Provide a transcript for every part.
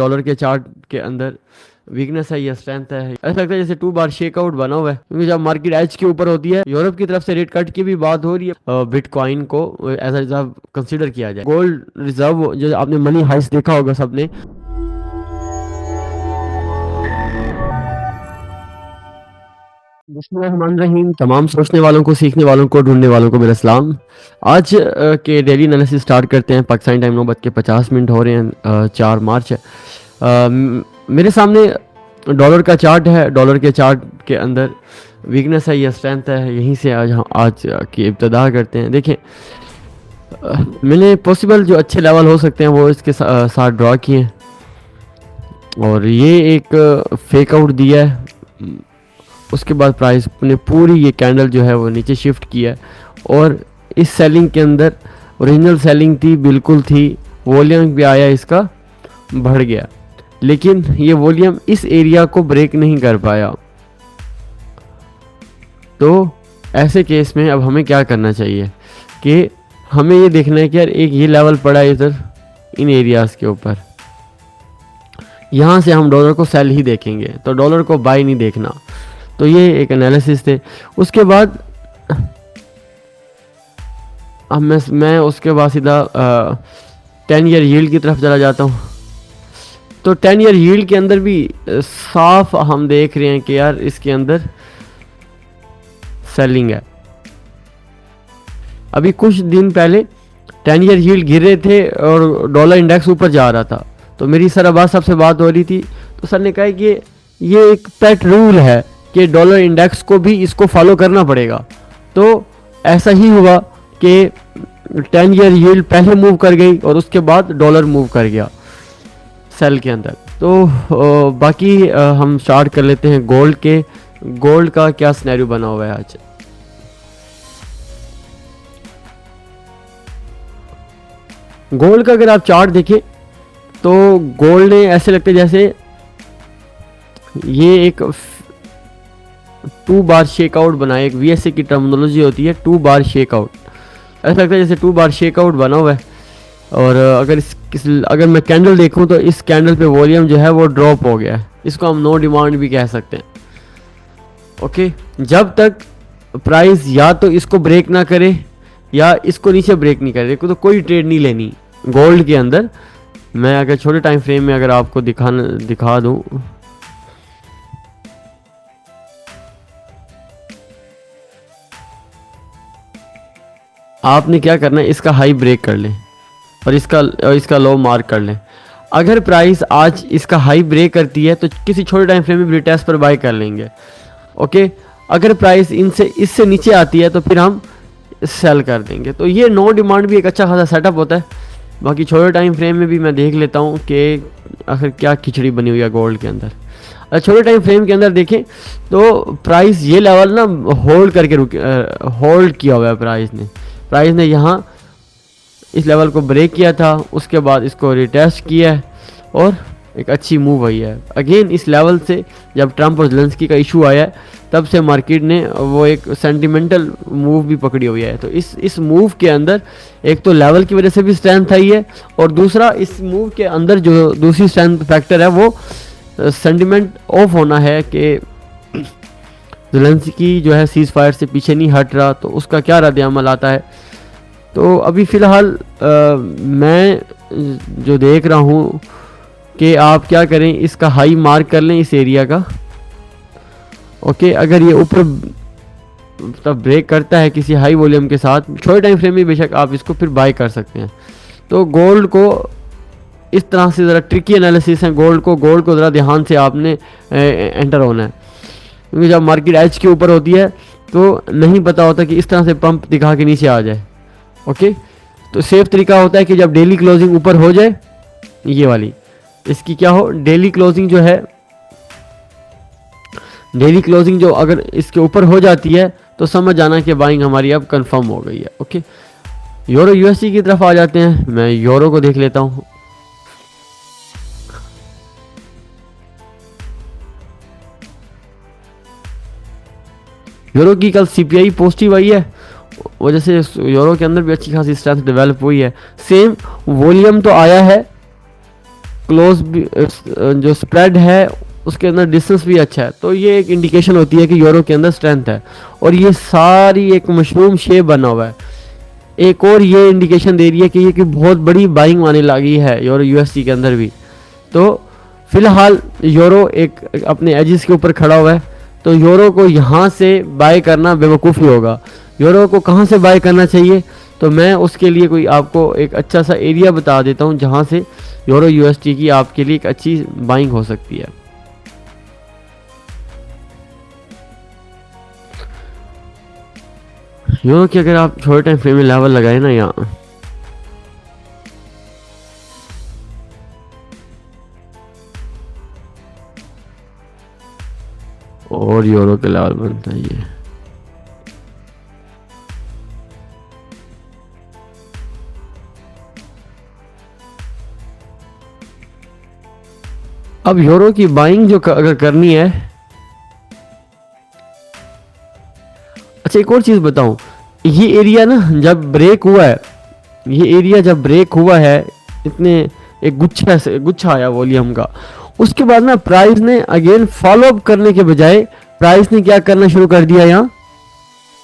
Dollar के chart के अंदर वीकनेस है या स्ट्रेंथ है। ऐसा लगता है जैसे 2 बार शेकआउट बना हुआ है, क्योंकि जब मार्केट एज के ऊपर होती है, यूरोप की तरफ से रेट कट की भी बात हो रही है, बिटकॉइन को एज अ रिजर्व कंसीडर किया जाए। गोल्ड रिजर्व जो आपने मनी हाइस्ट देखा होगा सबने। बिस्मिल्लाहिर्रहमानिर्रहीम। तमाम सोचने वालों को, सीखने वालों को, ढूंढने वालों को मेरा सलाम। आज के डेली एनालिसिस स्टार्ट करते हैं। पाकिस्तानी टाइम 9:50 हो रहे हैं, 4 मार्च है। मेरे सामने डॉलर का चार्ट है। डॉलर के चार्ट के अंदर वीकनेस है या स्ट्रेंथ है, यहीं से आज की इब्तदा करते हैं। देखें, मैंने पॉसिबल जो अच्छे लेवल हो सकते हैं वो इसके साथ ड्रॉ किए हैं, और ये एक फेक आउट दिया है। उसके बाद प्राइस ने पूरी ये कैंडल जो है वो नीचे शिफ्ट किया है, और इस सेलिंग के अंदर ओरिजिनल सेलिंग थी, बिल्कुल थी। वॉल्यूम भी आया, इसका बढ़ गया, लेकिन ये वॉल्यूम इस एरिया को ब्रेक नहीं कर पाया। तो ऐसे केस में अब हमें क्या करना चाहिए कि हमें ये देखना है कि यार एक ये लेवल पड़ा है इधर इन एरियाज़ के ऊपर, यहाँ से हम डॉलर को सेल ही देखेंगे, तो डॉलर को बाय नहीं देखना। तो ये एक एनालिसिस थे। उसके बाद अब मैं उसके बाद सीधा 10 ईयर यील्ड की तरफ चला जाता हूँ। तो 10 ईयर यील्ड के अंदर भी साफ हम देख रहे हैं कि यार इसके अंदर सेलिंग है। अभी कुछ दिन पहले 10 ईयर यील्ड गिर रहे थे और डॉलर इंडेक्स ऊपर जा रहा था। तो मेरी सर अब्बास साहब से बात हो रही थी, तो सर ने कहा कि ये एक पेट रूल है कि डॉलर इंडेक्स को भी इसको फॉलो करना पड़ेगा। तो ऐसा ही हुआ कि 10 ईयर यील्ड पहले मूव कर गई और उसके बाद डॉलर मूव कर गया सेल के अंदर। तो बाकी हम स्टार्ट कर लेते हैं गोल्ड के। गोल्ड का क्या सिनेरियो बना हुआ है आज। गोल्ड का अगर आप चार्ट देखें तो गोल्ड ने ऐसे लगता है जैसे ये एक 2 बार शेकआउट बनाए। एक वीएसए की टर्मिनोलॉजी होती है 2 बार शेकआउट। ऐसा लगता है जैसे 2 बार शेकआउट बना हुआ है। और अगर मैं कैंडल देखूं तो इस कैंडल पे वॉल्यूम जो है वो ड्रॉप हो गया है। इसको हम नो डिमांड भी कह सकते हैं। ओके, जब तक प्राइस या तो इसको ब्रेक ना करे या इसको नीचे ब्रेक नहीं करे तो कोई ट्रेड नहीं लेनी गोल्ड के अंदर। मैं अगर छोटे टाइम फ्रेम में अगर आपको दिखा दूं, आपने क्या करना है, इसका हाई ब्रेक कर लें और इसका लो मार्क कर लें। अगर प्राइस आज इसका हाई ब्रेक करती है तो किसी छोटे टाइम फ्रेम में रिटेस्ट पर बाय कर लेंगे। ओके, अगर प्राइस इससे नीचे आती है तो फिर हम सेल कर देंगे। तो ये नो डिमांड भी एक अच्छा खासा सेटअप होता है। बाकी छोटे टाइम फ्रेम में भी मैं देख लेता हूँ कि आखिर क्या खिचड़ी बनी हुई है गोल्ड के अंदर। अगर छोटे टाइम फ्रेम के अंदर देखें तो प्राइस ये लेवल ना होल्ड किया हुआ है। प्राइस ने यहाँ इस लेवल को ब्रेक किया था, उसके बाद इसको रिटेस्ट किया है और एक अच्छी मूव आई है। अगेन इस लेवल से जब ट्रंप और ज़ेलेंस्की का इशू आया है तब से मार्केट ने वो एक सेंटिमेंटल मूव भी पकड़ी हुई है। तो इस मूव के अंदर एक तो लेवल की वजह से भी स्ट्रेंथ आई है, और दूसरा इस मूव के अंदर जो दूसरी स्ट्रेंथ फैक्टर है वो सेंटिमेंट ऑफ होना है कि ज़ेलेंस्की जो है सीज़ फायर से पीछे नहीं हट रहा, तो उसका क्या रद्द-ए-अमल आता है। तो अभी फ़िलहाल मैं जो देख रहा हूँ कि आप क्या करें, इसका हाई मार्क कर लें इस एरिया का। ओके, अगर ये ऊपर तब ब्रेक करता है किसी हाई वॉल्यूम के साथ, छोटे टाइम फ्रेम में बेशक आप इसको फिर बाय कर सकते हैं। तो गोल्ड को इस तरह से ज़रा ट्रिकी एनालिसिस है। गोल्ड को ज़रा ध्यान से आपने एंटर होना है, क्योंकि जब मार्केट एज के ऊपर होती है तो नहीं पता होता कि इस तरह से पंप दिखा के नीचे आ जाए। ओके, तो सेफ तरीका होता है कि जब डेली क्लोजिंग ऊपर हो जाए, ये वाली इसकी क्या हो, डेली क्लोजिंग जो है, डेली क्लोजिंग जो अगर इसके ऊपर हो जाती है तो समझ जाना कि बाइंग हमारी अब कंफर्म हो गई है। ओके, यूरो यूएसडी की तरफ आ जाते हैं। मैं यूरो को देख लेता हूँ। यूरो की कल सीपीआई पॉजिटिव आई है, वजह से यूरो के अंदर भी अच्छी खासी स्ट्रेंथ डेवलप हुई है। सेम वॉल्यूम तो आया है, क्लोज भी जो स्प्रेड है उसके अंदर डिस्टेंस भी अच्छा है, तो ये एक इंडिकेशन होती है कि यूरो के अंदर स्ट्रेंथ है। और ये सारी एक मशरूम शेप बना हुआ है, एक और ये इंडिकेशन दे रही है कि ये कि बहुत बड़ी बाइंग आने लगी है यूरो यूएसडी के अंदर भी। तो फिलहाल यूरो एक अपने एजिस के ऊपर खड़ा हुआ है, तो यूरो को यहाँ से बाय करना बेवकूफ़ी होगा। यूरो को कहाँ से बाय करना चाहिए, तो मैं उसके लिए कोई आपको एक अच्छा सा एरिया बता देता हूँ जहाँ से यूरो यूएसडी की आपके लिए एक अच्छी बाइंग हो सकती है। यूरो की अगर आप छोटे टाइम फ्रेम में लेवल लगाए ना यहाँ, और यूरो के लेवल बनता है ये। अब यूरो की बाइंग जो अगर करनी है, अच्छा एक और चीज बताऊं, ये एरिया ना जब ब्रेक हुआ है, ये एरिया जब ब्रेक हुआ है, इतने एक गुच्छा आया वॉल्यूम का, उसके बाद ना प्राइस ने अगेन फॉलो अप करने के बजाय प्राइस ने क्या करना शुरू कर दिया, यहाँ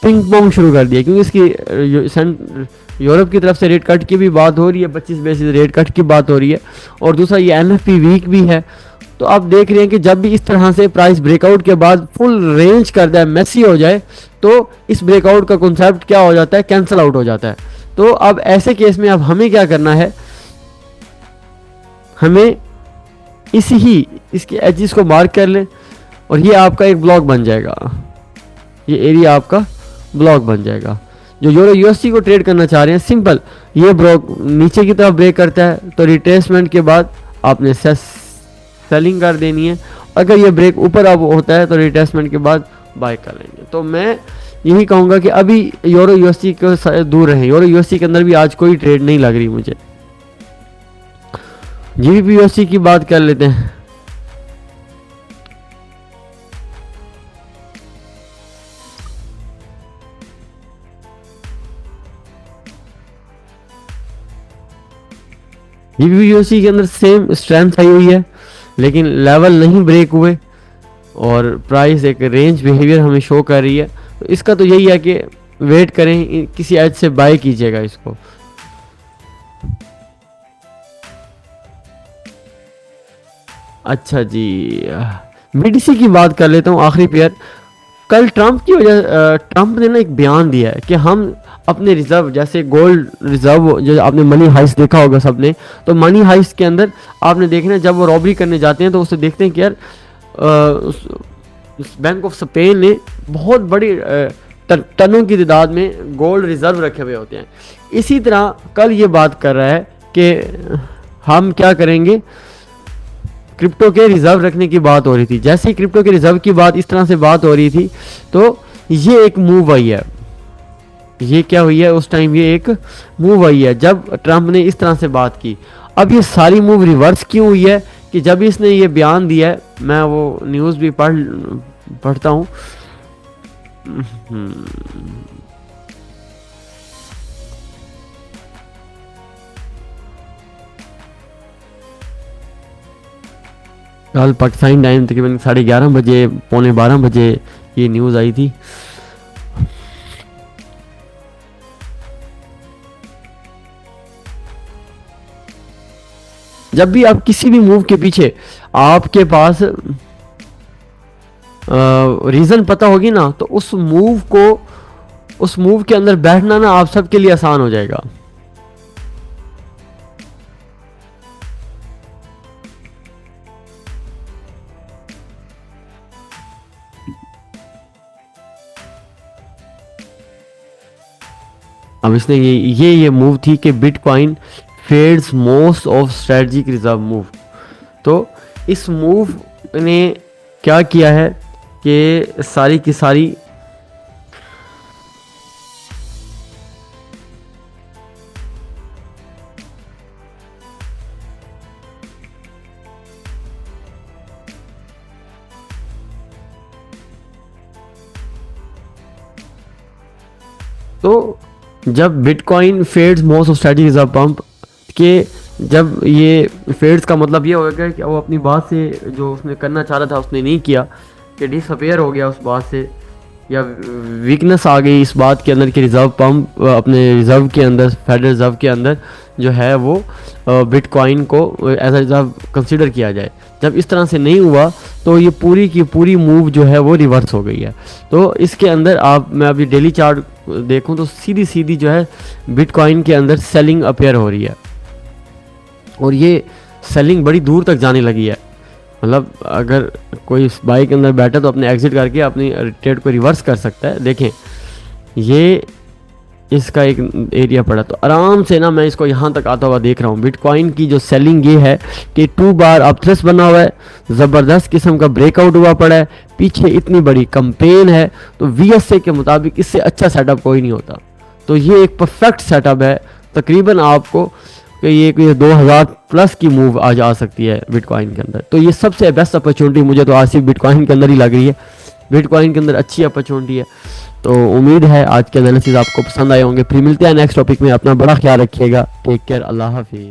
पिंग पोंग शुरू कर दिया। क्योंकि इसकी यूरोप की तरफ से रेट कट की भी बात हो रही है, 25 बेसिस रेट कट की बात हो रही है, और दूसरा ये एनएफपी वीक भी है। तो आप देख रहे हैं कि जब भी इस तरह से प्राइस ब्रेकआउट के बाद फुल रेंज कर दे, मैसी हो जाए, तो इस ब्रेकआउट का कॉन्सेप्ट क्या हो जाता है, कैंसिल आउट हो जाता है। तो अब ऐसे केस में अब हमें क्या करना है, हमें इसके एजिस को मार्क कर लें, और ये आपका एक ब्लॉक बन जाएगा, ये एरिया आपका ब्लॉक बन जाएगा। जो यूरो यूएसडी को ट्रेड करना चाह रहे हैं, सिंपल, ये ब्लॉक नीचे की तरफ ब्रेक करता है तो रिट्रेसमेंट के बाद आपने सेलिंग कर देनी है। अगर ये ब्रेक ऊपर अब होता है तो रिट्रेसमेंट के बाद बाय कर लेंगे। तो मैं यही कहूँगा कि अभी यूरो यूएसडी को दूर रहें। यूरो यूएसडी के अंदर भी आज कोई ट्रेड नहीं लग रही मुझे। जीबीपी यूएसडी की बात कर लेते हैं। जीबीपी यूएसडी के अंदर सेम स्ट्रेंथ आई हुई है, लेकिन लेवल नहीं ब्रेक हुए, और प्राइस एक रेंज बिहेवियर हमें शो कर रही है। तो इसका तो यही है कि वेट करें, किसी एज से बाय कीजिएगा इसको। अच्छा जी, बीडीसी की बात कर लेता हूँ, आखिरी पेयर। कल ट्रंप ने ना एक बयान दिया है कि हम अपने रिजर्व, जैसे गोल्ड रिजर्व, जो आपने मनी हाइस्ट देखा होगा सबने, तो मनी हाइस्ट के अंदर आपने देखना, जब वो रॉबरी करने जाते हैं तो उससे देखते हैं कि यार बैंक ऑफ स्पेन ने बहुत बड़ी टनों की तादाद में गोल्ड रिजर्व रखे हुए होते हैं। इसी तरह कल ये बात कर रहा है कि हम क्या करेंगे, क्रिप्टो के रिजर्व रखने की बात हो रही थी। जैसे ही क्रिप्टो के रिजर्व की बात इस तरह से बात हो रही थी, तो ये एक मूव आई है। ये क्या हुई है, उस टाइम ये एक मूव आई है जब ट्रंप ने इस तरह से बात की। अब ये सारी मूव रिवर्स क्यों हुई है, कि जब इसने ये बयान दिया है, मैं वो न्यूज़ भी पढ़ता हूँ। कल पाकिस्तानी टाइम तकरीबन 11:30 बजे, 11:45 बजे ये न्यूज़ आई थी। जब भी आप किसी भी मूव के पीछे आपके पास रीज़न पता होगी ना, तो उस मूव के अंदर बैठना ना आप सबके लिए आसान हो जाएगा। अब इसने ये मूव थी कि bitcoin fades most of strategic reserve move. तो इस मूव ने क्या किया है कि सारी की सारी तो जब bitcoin fades most of strategic reserve pump के जब ये फेड्स का मतलब ये होगा कि वो अपनी बात से जो उसने करना चाह रहा था उसने नहीं किया, कि डिसअपेयर हो गया उस बात से, या वीकनेस आ गई इस बात के अंदर कि रिज़र्व पंप अपने रिज़र्व के अंदर, फेडरल रिज़र्व के अंदर जो है वो बिटकॉइन को एज अ रिज़र्व कंसिडर किया जाए। जब इस तरह से नहीं हुआ तो ये पूरी की पूरी मूव जो है वो रिवर्स हो गई है। तो इसके अंदर मैं अभी डेली चार्ट देखूं तो सीधी सीधी जो है बिटकॉइन के अंदर सेलिंग अपेयर हो रही है, और ये सेलिंग बड़ी दूर तक जाने लगी है। मतलब अगर कोई इस बाई के अंदर बैठा तो अपने एग्जिट करके अपनी ट्रेड को रिवर्स कर सकता है। देखें ये इसका एक एरिया पड़ा, तो आराम से ना मैं इसको यहाँ तक आता हुआ देख रहा हूँ। बिटकॉइन की जो सेलिंग ये है कि 2 बार अब थ्रस्ट बना हुआ है, ज़बरदस्त किस्म का ब्रेकआउट हुआ पड़ा है, पीछे इतनी बड़ी कंपेन है, तो वीएसए के मुताबिक इससे अच्छा सेटअप कोई नहीं होता। तो ये एक परफेक्ट सेटअप है तकरीबन आपको कि ये 2000 प्लस की मूव आज आ सकती है बिटकॉइन के अंदर। तो ये सबसे बेस्ट अपॉर्चुनिटी मुझे तो आज सिर्फ बिटकॉइन के अंदर ही लग रही है। बिटकॉइन के अंदर अच्छी अपॉर्चुनिटी है। तो उम्मीद है आज के एनालिसिस आपको पसंद आए होंगे। फिर मिलते हैं नेक्स्ट टॉपिक में। अपना बड़ा ख्याल रखिएगा। Take care. अल्लाह हाफिज़।